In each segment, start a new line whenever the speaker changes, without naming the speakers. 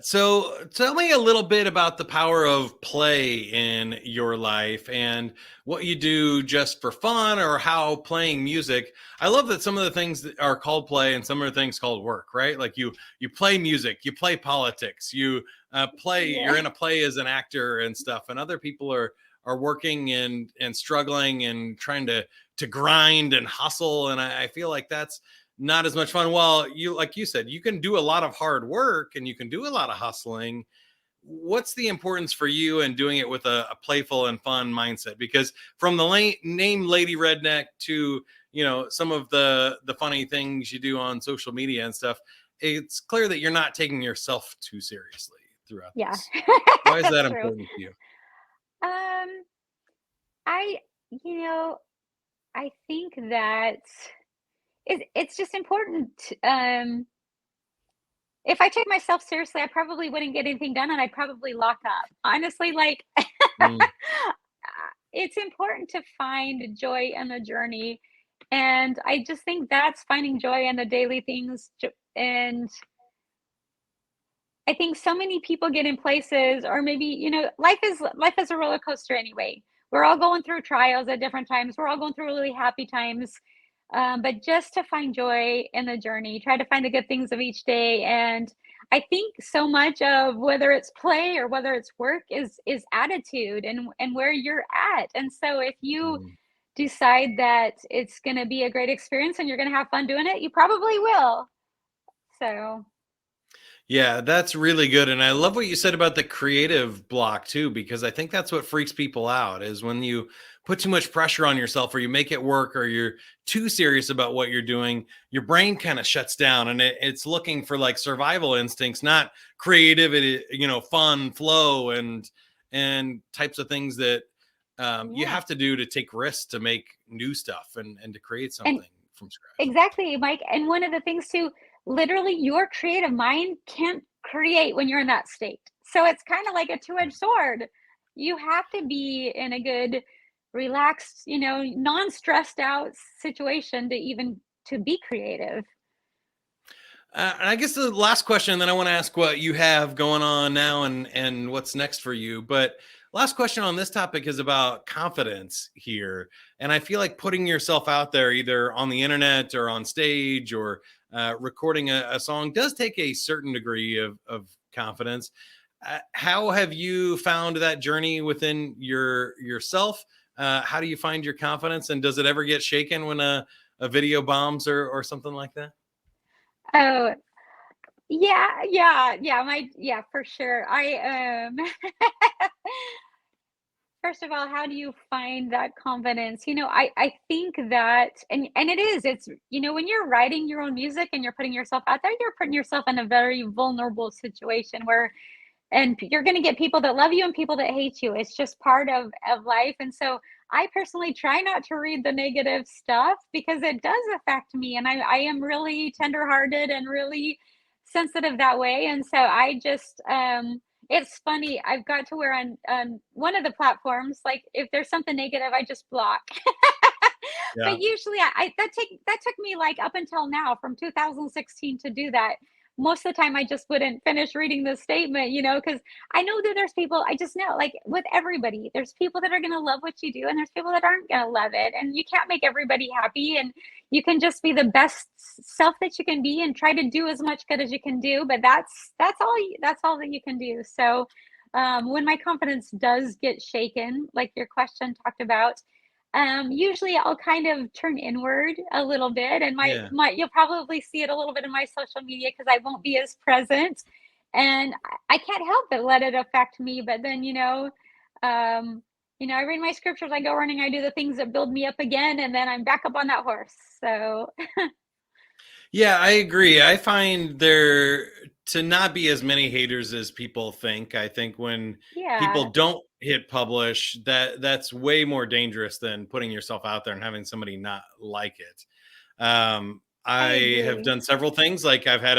So tell me a little bit about the power of play in your life and what you do just for fun or how playing music. I love that some of the things that are called play and some of the things called work, right? Like you play music, you play politics, you play,
Yeah.
you're in a play as an actor and stuff, and other people are working and struggling and trying to grind and hustle. And I feel like that's not as much fun. Well, you like you said, you can do a lot of hard work and you can do a lot of hustling. What's the importance for you in doing it with a playful and fun mindset? Because from the name Lady Redneck to some of the funny things you do on social media and stuff, it's clear that you're not taking yourself too seriously throughout
Yeah.
this. Why is that
That's true.
important to you?
Um, I, you know, I think that it's just important. If I took myself seriously, I probably wouldn't get anything done and I'd probably lock up. Honestly, like
Mm,
it's important to find joy in the journey. And I just think that's finding joy in the daily things. And I think so many people get in places, or maybe, life is a roller coaster anyway. We're all going through trials at different times. We're all going through really happy times. But just to find joy in the journey, try to find the good things of each day. And I think so much of whether it's play or whether it's work is attitude and where you're at. And so if you
mm.
decide that it's going to be a great experience and you're going to have fun doing it, you probably will. So
Yeah, that's really good. And I love what you said about the creative block too, because I think that's what freaks people out is when you put too much pressure on yourself or you make it work or you're too serious about what you're doing, your brain kind of shuts down and it's looking for like survival instincts, not creativity, fun, flow and types of things that you
yeah.
have to do to take risks to make new stuff and to create
And
something from scratch.
exactly, Mike. And one of the things too, literally your creative mind can't create when you're in that state. So it's kind of like a two-edged sword. You have to be in a good, relaxed, non-stressed out situation to even to be creative.
And I guess the last question, and then I want to ask what you have going on now and what's next for you. But last question on this topic is about confidence here, and I feel like putting yourself out there, either on the internet or on stage or recording a song, does take a certain degree of confidence. How have you found that journey within yourself? How do you find your confidence, and does it ever get shaken when a video bombs or something like that?
Oh, yeah, yeah, yeah, yeah, for sure. First of all, how do you find that confidence? I think that, and it's when you're writing your own music and you're putting yourself out there, you're putting yourself in a very vulnerable situation where and you're going to get people that love you and people that hate you. It's just part of life. And so I personally try not to read the negative stuff because it does affect me, and I am really tenderhearted and really sensitive that way. And so I just it's funny, I've got to where on one of the platforms, like if there's something negative, I just block.
Yeah.
But usually that took me like up until now from 2016 to do that. Most of the time I just wouldn't finish reading the statement, because I know that there's people, I just know, like with everybody, there's people that are going to love what you do and there's people that aren't going to love it. And you can't make everybody happy. And you can just be the best self that you can be and try to do as much good as you can do. But that's all that you can do. So when my confidence does get shaken, like your question talked about, usually I'll kind of turn inward a little bit, and
Yeah.
you'll probably see it a little bit in my social media because I won't be as present, and I can't help but let it affect me. But then I read my scriptures, I go running, I do the things that build me up again, and then I'm back up on that horse. So
Yeah, I agree. I find there to not be as many haters as people think. I think when people
yeah,
don't hit publish, that's way more dangerous than putting yourself out there and having somebody not like it.
I
I have
agree.
done several things. Like I've had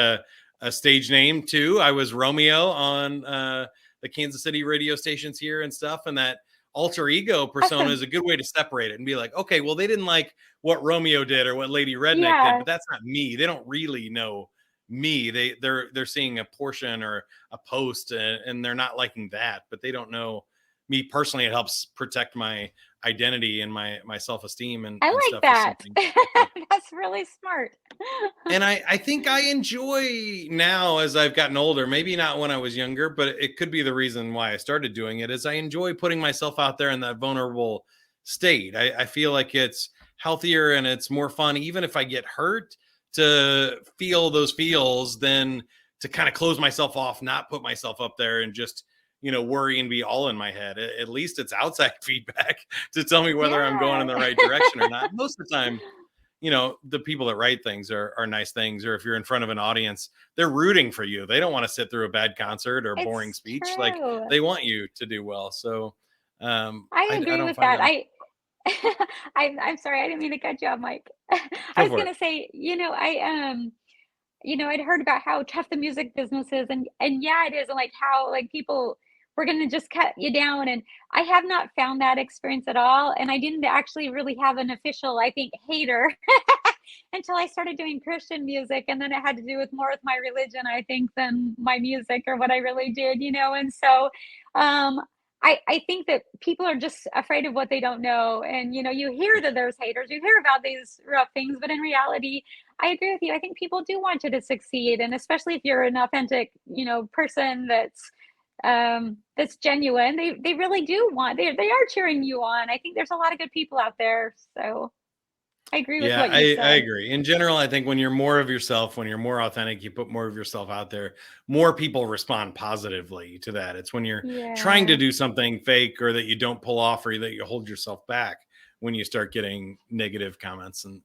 a stage name too. I was Romeo on the Kansas City radio stations here and stuff. And that alter ego persona
Awesome.
is a good way to separate it and be like, okay, well, they didn't like what Romeo did or what Lady Redneck did,
Yeah.
but that's not me. They don't really know me. They're seeing a portion or a post, and they're not liking that, but they don't know me personally. It helps protect my identity and my self-esteem
I
and
like
stuff is
that.
something that,
That's really smart.
and I think I enjoy now as I've gotten older, maybe not when I was younger, but it could be the reason why I started doing it is I enjoy putting myself out there in that vulnerable state. I feel like it's healthier and it's more fun, even if I get hurt, to feel those feels than to kind of close myself off, not put myself up there and just, worry and be all in my head. At least it's outside feedback to tell me whether I'm going in
Yeah.
the right direction or not. Most of the time, the people that write things are nice things, or if you're in front of an audience, they're rooting for you. They don't want to sit through a bad concert or boring
It's
speech. Like,
true.
they want you to do well. So
I
I
agree
don't
with
find
that.
them.
I'm sorry, I didn't mean to cut you off, Mike. I
Go
was
for it.
gonna say, I'd heard about how tough the music business is, and yeah, it is, and like how like people were gonna just cut you down, and I have not found that experience at all, and I didn't actually really have an official, I think, hater until I started doing Christian music, and then it had to do with more with my religion, I think, than my music or what I really did, and so um I think that people are just afraid of what they don't know. And you hear that there's haters, you hear about these rough things, but in reality, I agree with you. I think people do want you to succeed. And especially if you're an authentic, person that's genuine, they really do they are cheering you on. I think there's a lot of good people out there. So I agree with
Yeah,
what you
I
said.
agree. In general, I think when you're more of yourself, when you're more authentic, you put more of yourself out there, more people respond positively to that. It's when you're trying to
Yeah.
do something fake or that you don't pull off or that you hold yourself back when you start getting negative comments and